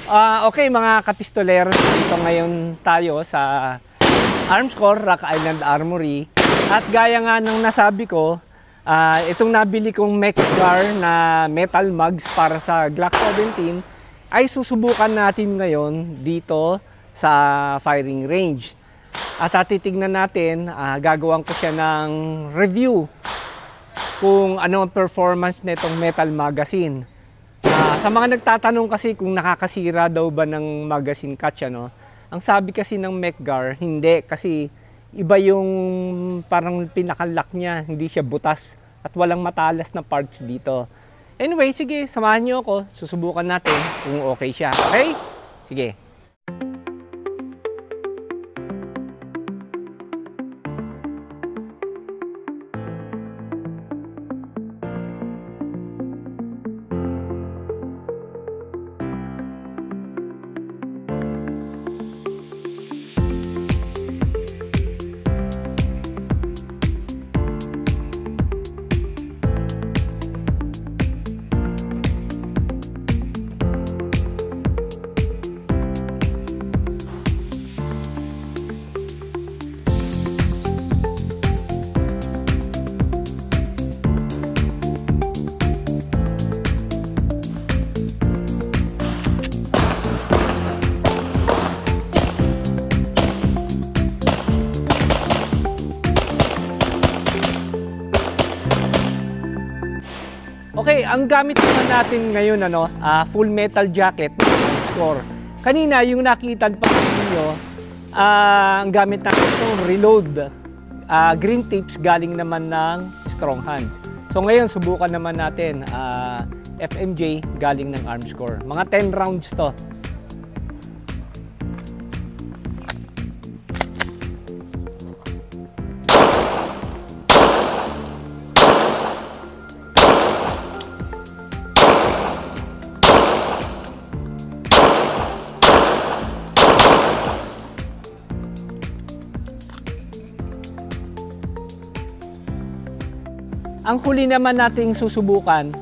Okay mga kapistolero, dito ngayon tayo sa Armscore, Rock Island Armory. At gaya nga ng nasabi ko, itong nabili kong Mec-Gar na metal mugs para sa Glock 17 ay susubukan natin ngayon dito sa firing range. At titignan natin, gagawin ko siya ng review kung ano ang performance nitong metal magazine. Sa mga nagtatanong kasi kung nakakasira daw ba ng magazine catch, ang sabi kasi ng Mec-Gar, hindi, kasi iba yung parang pinakalock niya, hindi siya butas at walang matalas na parts dito. Anyway, sige, samahan niyo ako, susubukan natin kung okay siya. Okay? Sige. Okay, ang gamit naman natin ngayon, full metal jacket, score. Kanina, yung nakita pa ninyo, ang gamit natin itong Reload. Green tips galing naman ng Strong Hands. So ngayon, subukan naman natin, FMJ galing ng Armscore. Mga 10 rounds to. Ang huli naman nating susubukan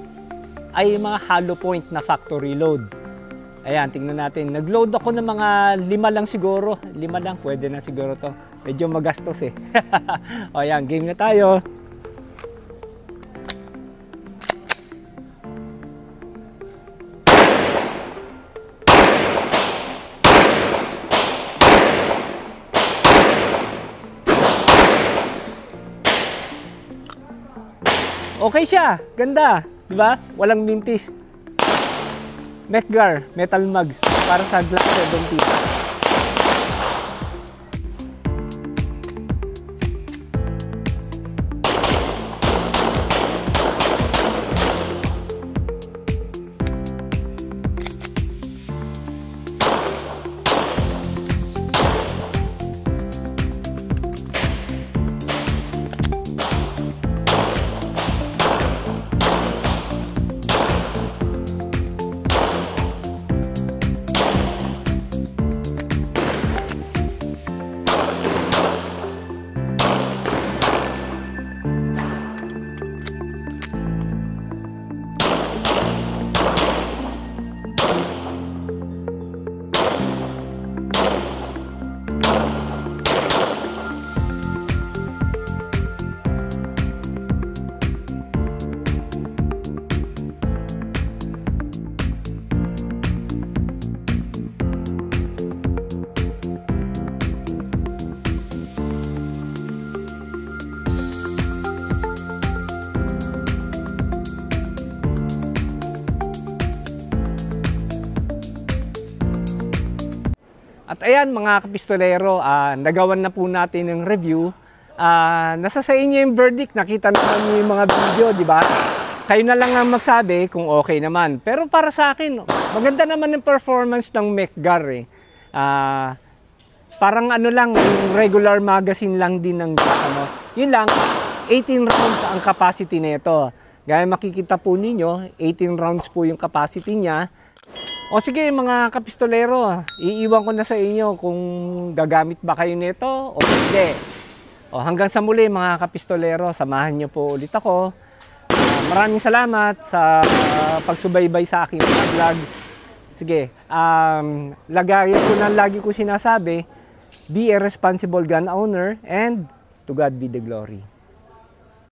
ay mga hollow point na factory load. Ayan, tingnan natin. Nag-load ako ng mga 5 lang siguro. 5 lang, pwede na siguro to. Medyo magastos eh. O ayan, game na tayo. Okay siya, ganda, di ba? Walang mintis. Mec-Gar, metal mugs para sa Glock 17. At ayan mga kapistolero, nagawan na po natin ng review. Nasa sa inyo yung verdict, nakita naman niyo yung mga video, di ba? Kayo na lang ang magsabi kung okay naman. Pero para sa akin, maganda naman yung performance ng Mec-Gar eh. Parang ano lang, yung regular magazine lang din ng Yun lang, 18 rounds ang capacity nito. Gaya makikita po ninyo, 18 rounds po yung capacity niya. O sige mga kapistolero, iiwan ko na sa inyo kung gagamit ba kayo nito o hindi. O hanggang sa muli mga kapistolero, samahan niyo po ulit ako. Maraming salamat sa pagsubaybay sa aking mga vlogs. Sige, lagayan ko na lagi ko sinasabi, be a responsible gun owner and to God be the glory.